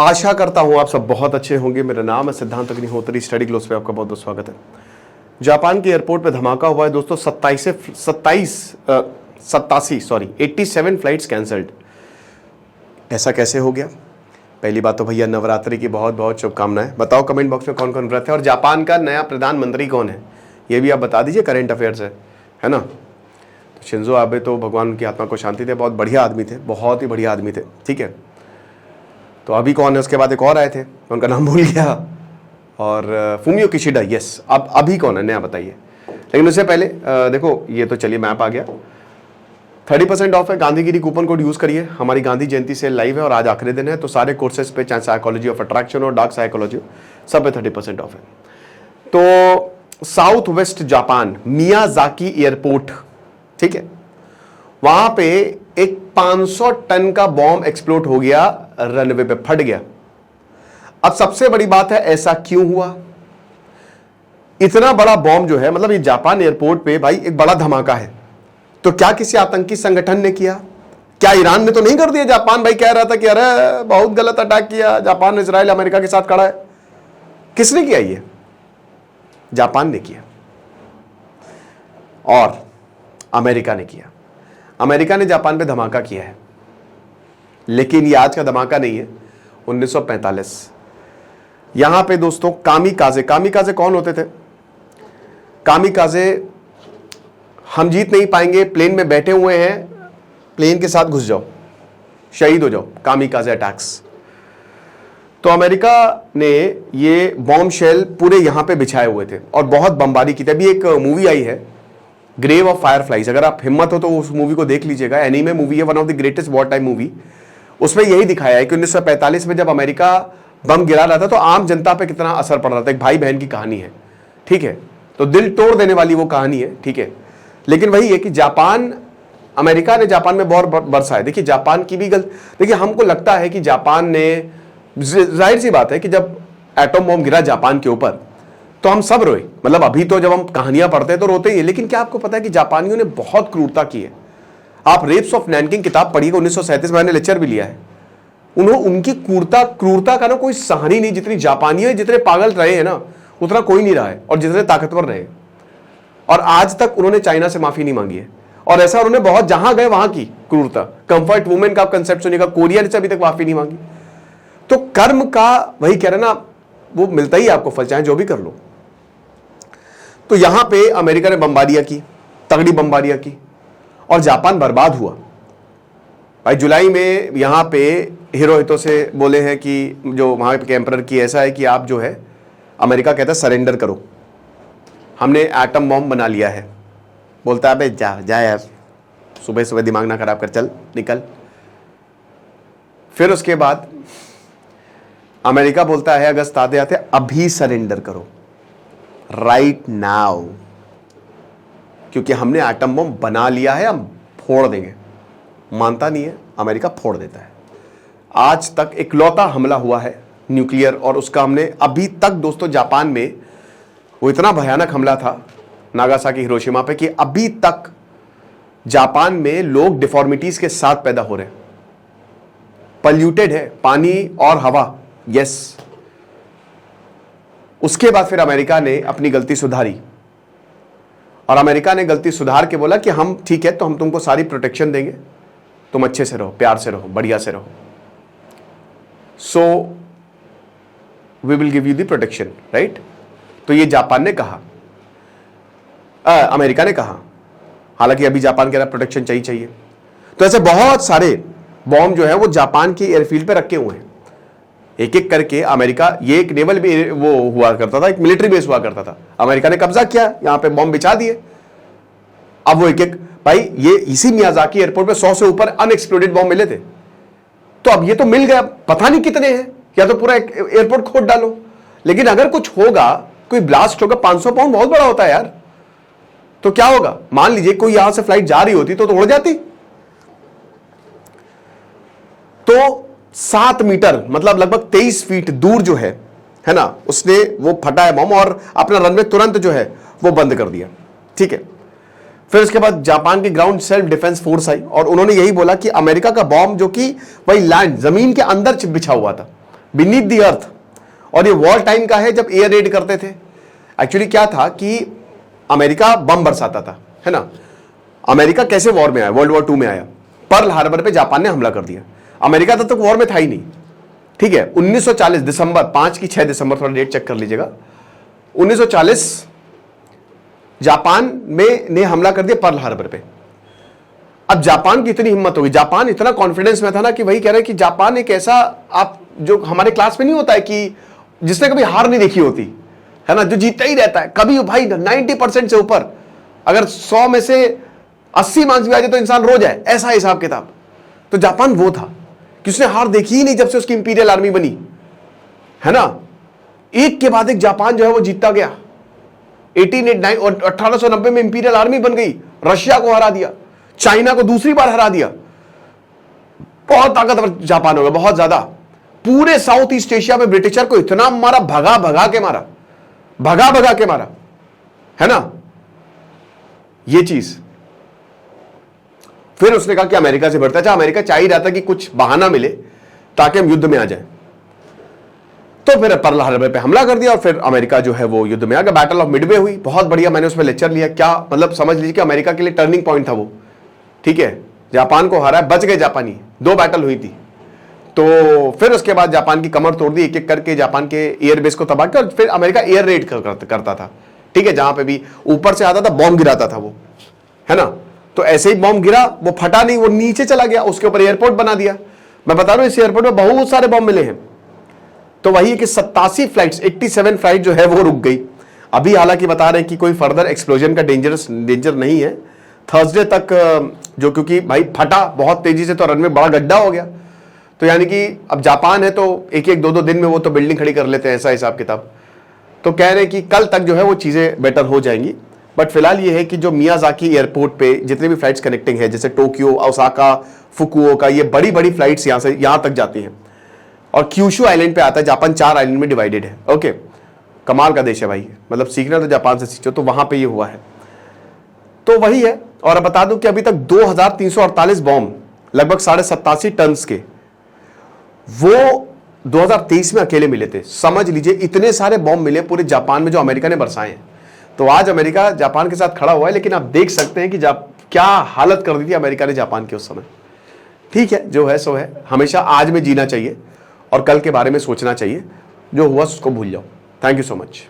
आशा करता हूं आप सब बहुत अच्छे होंगे। मेरा नाम है सिद्धांत अग्निहोत्री। स्टडी ग्लोस पे आपका बहुत बहुत स्वागत है। जापान के एयरपोर्ट पे धमाका हुआ है दोस्तों। 87 फ्लाइट्स कैंसल्ड। ऐसा कैसे हो गया? पहली बात तो भैया नवरात्रि की बहुत बहुत शुभकामनाएं। बताओ कमेंट बॉक्स में कौन कौन व्रत है और जापान का नया प्रधानमंत्री कौन है, ये भी आप बता दीजिए। करंट अफेयर्स है ना। तो शिंजो आबे तो भगवान उनकी आत्मा को शांति दे, बहुत बढ़िया आदमी थे, बहुत ही बढ़िया आदमी थे। ठीक है, तो अभी कौन है? उसके बाद एक और आए थे, उनका नाम भूल गया। और फूमियो किशिडा, यस। अब अभी कौन है नया बताइए। लेकिन उससे पहले देखो, ये तो चलिए मैप आ गया। 30% ऑफ है। गांधीगिरी कूपन कोड यूज करिए। हमारी गांधी जयंती से लाइव है और आज आखिरी दिन है, तो सारे कोर्सेज पे, चाहे साइकोलॉजी ऑफ अट्रैक्शन और डार्क साइकोलॉजी, सब पे 30% ऑफ है। तो south west Japan Miyazaki airport, ठीक है, वहां पे एक 500 टन का बॉम्ब एक्सप्लोड हो गया, रनवे पे फट गया। अब सबसे बड़ी बात है, ऐसा क्यों हुआ? इतना बड़ा बॉम्ब जो है, मतलब ये जापान एयरपोर्ट पे भाई एक बड़ा धमाका है, तो क्या किसी आतंकी संगठन ने किया? क्या ईरान ने तो नहीं कर दिया? जापान भाई कह रहा था कि अरे बहुत गलत अटैक किया, जापान इजराइल अमेरिका के साथ खड़ा है। किसने किया? ये जापान ने किया और अमेरिका ने किया। अमेरिका ने जापान पे धमाका किया है, लेकिन ये आज का धमाका नहीं है। 1945 यहां पे दोस्तों कामिकाजे कौन होते थे? कामिकाजे, हम जीत नहीं पाएंगे, प्लेन में बैठे हुए हैं, प्लेन के साथ घुस जाओ, शहीद हो जाओ, कामिकाजे अटैक्स। तो अमेरिका ने ये बॉम्ब शेल पूरे यहां पे बिछाए हुए थे और बहुत बमबारी की थी। अभी एक मूवी आई है, ग्रेव ऑफ फायरफ्लाइज, अगर आप हिम्मत हो तो उस मूवी को देख लीजिएगा। एनीमे मूवी है, one of the greatest war time movie. उसमें यही दिखाया है कि 1945 में जब अमेरिका बम गिरा रहा था तो आम जनता पे कितना असर पड़ रहा था। एक भाई बहन की कहानी है, ठीक है, तो दिल तोड़ देने वाली वो कहानी है, ठीक है। लेकिन वही है कि अमेरिका ने जापान में बहुत बरसाया। देखिए जापान की भी देखिए, हमको लगता है कि जापान ने, जाहिर सी बात है कि जब एटम बम गिरा जापान के ऊपर तो हम सब रोए। मतलब अभी तो जब हम कहानियां पढ़ते हैं तो रोते ही है, लेकिन क्या आपको पता है कि जापानियों ने बहुत क्रूरता की है? आप रेप्स ऑफ नैनकिंग किताब पढ़िएगा, 1937 में, मैंने लेक्चर भी लिया है। उनकी क्रूरता का ना कोई सहानी नहीं। जितनी जापानियों जितने पागल रहे हैं ना, उतना कोई नहीं रहा है, और जितने ताकतवर रहे। और आज तक उन्होंने चाइना से माफी नहीं मांगी है, और ऐसा उन्होंने बहुत, जहां गए वहां की क्रूरता। कंफर्ट वुमेन का कंसेप्ट सुनिएगा, कोरिया ने अभी तक माफी नहीं मांगी। तो कर्म का वही कह रहे ना, वो मिलता ही आपको फल, चाहे जो भी कर लो। तो यहां पे अमेरिका ने बमबारियां की, तगड़ी बमबारियां की, और जापान बर्बाद हुआ। भाई जुलाई में यहां पे हिरोहितो से बोले हैं कि जो वहां के एम्परर की, ऐसा है कि आप जो है, अमेरिका कहता है सरेंडर करो, हमने एटम बॉम्ब बना लिया है। बोलता है अबे जा यार, सुबह सुबह दिमाग ना खराब कर, चल निकल। फिर उसके बाद अमेरिका बोलता है अगस्त आते आते, अभी सरेंडर करो, राइट नाउ, क्योंकि हमने एटम बम बना लिया है, हम फोड़ देंगे। मानता नहीं है, अमेरिका फोड़ देता है। आज तक इकलौता हमला हुआ है न्यूक्लियर, और उसका हमने अभी तक दोस्तों, जापान में वो इतना भयानक हमला था नागासाकी हिरोशिमा पे, कि अभी तक जापान में लोग डिफॉर्मिटीज के साथ पैदा हो रहे हैं। पल्यूटेड है पानी और हवा, यस। उसके बाद फिर अमेरिका ने अपनी गलती सुधारी, और अमेरिका ने गलती सुधार के बोला कि हम ठीक है, तो हम तुमको सारी प्रोटेक्शन देंगे, तुम अच्छे से रहो, प्यार से रहो, बढ़िया से रहो, so we will give you the protection, right. तो ये जापान ने कहा, अमेरिका ने कहा। हालांकि अभी जापान कह रहा प्रोटेक्शन चाहिए। तो ऐसे बहुत सारे बॉम्ब जो है वो जापान की एयरफील्ड पे रखे हुए हैं, एक एक करके। अमेरिका, ये एक नेवल भी वो हुआ करता था, एक मिलिट्री बेस हुआ करता था, अमेरिका ने कब्जा किया, यहां पे बॉम्ब बिछा दिए। अब वो एक एक, भाई ये इसी मियाजाकी एयरपोर्ट पे 100 से ऊपर अनएक्सप्लोडेड बॉम्ब मिले थे। तो अब ये तो मिल गया, पता नहीं कितने हैं, या तो पूरा एयरपोर्ट खोद डालो। लेकिन अगर कुछ होगा, कोई ब्लास्ट होगा, 500 पाउंड बहुत बड़ा होता है यार, तो क्या होगा? मान लीजिए कोई यहां से फ्लाइट जा रही होती तो उड़ जाती। तो 7 मीटर, मतलब लगभग 23 फीट दूर जो है ना, उसने वो फटा है बम, और अपना रनवे तुरंत जो है वो बंद कर दिया, ठीक है। फिर उसके बाद जापान की ग्राउंड सेल्फ डिफेंस फोर्स आई, और उन्होंने यही बोला कि अमेरिका का बॉम्ब, जो कि वही लैंड, जमीन के अंदर बिछा हुआ था, बीनीथ द अर्थ। और ये वॉर टाइम का है जब एयर रेड करते थे। एक्चुअली क्या था कि अमेरिका बम बरसाता था, है ना। अमेरिका कैसे वॉर में आया, वर्ल्ड वॉर 2 में आया, पर्ल हार्बर पे जापान ने हमला कर दिया। अमेरिका तब तक वॉर में था ही नहीं, ठीक है। 1940 दिसंबर 5 की 6 दिसंबर, थोड़ा डेट चेक कर लीजिएगा, 1940 जापान में ने हमला कर दिया पर्ल हार्बर पे। अब जापान की इतनी हिम्मत होगी, जापान इतना कॉन्फिडेंस में था ना कि वही कह रहे हैं कि जापान एक ऐसा, आप जो हमारे क्लास में नहीं होता है कि जिसने कभी हार नहीं देखी होती है ना, जो जीतता ही रहता है कभी भाई 90% से ऊपर, अगर 100 में से 80 मार्क्स भी आ जाए तो इंसान रो जाए, ऐसा हिसाब किताब। तो जापान वो था कि उसने हार देखी ही नहीं जब से उसकी इंपीरियल आर्मी बनी, है ना। एक के बाद एक जापान जो है वो जीतता गया। 1890 में इंपीरियल आर्मी बन गई, रशिया को हरा दिया, चाइना को दूसरी बार हरा दिया। बहुत ताकतवर जापान हो गया, बहुत ज्यादा। पूरे साउथ ईस्ट एशिया में ब्रिटिशर को इतना मारा, भगा भगा के मारा, भगा भगा के मारा, है ना, ये चीज। फिर उसने कहा कि अमेरिका से बढ़ता। अच्छा, अमेरिका चाह ही रहा था कि कुछ बहाना मिले ताकि हम युद्ध में आ जाए। तो फिर पर्ल हार्बर पे हमला कर दिया और फिर अमेरिका जो है वो युद्ध में आ गया। बैटल ऑफ मिडवे हुई, बहुत बढ़िया, मैंने उसमें लेक्चर लिया। क्या मतलब, समझ लीजिए कि अमेरिका के लिए टर्निंग पॉइंट था वो, ठीक है। जापान को हराया, बच गए जापानी, 2 बैटल हुई थी। तो फिर उसके बाद जापान की कमर तोड़ दी, एक एक करके जापान के एयरबेस को तबाह किया। और फिर अमेरिका एयर रेड करता था, ठीक है, जहां पे भी ऊपर से आता था बॉम्ब गिराता था वो, है ना। तो ऐसे ही बॉम्ब गिरा, वो फटा नहीं, वो नीचे चला गया, उसके ऊपर एयरपोर्ट बना दिया। मैं बता रहा हूं इस एयरपोर्ट में बहुत सारे बॉम्ब मिले हैं। तो वही कि 87 फ्लाइट्स, 87 फ्लाइट जो है वो रुक गई। अभी हालांकि बता रहे हैं कि कोई फर्दर एक्सप्लोजन का डेंजर नहीं है थर्सडे तक, जो क्योंकि भाई फटा बहुत तेजी से तो रनवे बड़ा गड्ढा हो गया। तो यानी कि अब जापान है तो एक एक 2-2 दिन में वो तो बिल्डिंग खड़ी कर लेते हैं, ऐसा हिसाब किताब। तो कह रहे हैं कि कल तक जो है वो चीजें बेटर हो जाएंगी। बट फिलहाल ये है कि जो मियाजाकी एयरपोर्ट पे जितने भी फ्लाइट्स कनेक्टिंग है, जैसे टोक्यो, ओसाका, फुकुओका, ये बड़ी बड़ी फ्लाइट्स यहां से यहां तक जाती हैं। और क्यूशू आइलैंड पे आता है, जापान 4 आइलैंड में डिवाइडेड है। ओके, कमाल का देश है भाई, मतलब सीखना तो जापान से सीखो। तो वहां पे ये हुआ है, तो वही है। और अब बता दूं कि अभी तक 2348 बॉम्ब, लगभग 87.5 टन के, वो 2023 में अकेले मिले थे। समझ लीजिए इतने सारे बॉम्ब मिले पूरे जापान में जो अमेरिका ने बरसाए हैं। तो आज अमेरिका जापान के साथ खड़ा हुआ है, लेकिन आप देख सकते हैं कि क्या हालत कर दी थी अमेरिका ने जापान की उस समय। ठीक है, जो है सो है। हमेशा आज में जीना चाहिए और कल के बारे में सोचना चाहिए। जो हुआ उसको भूल जाओ। Thank you so much.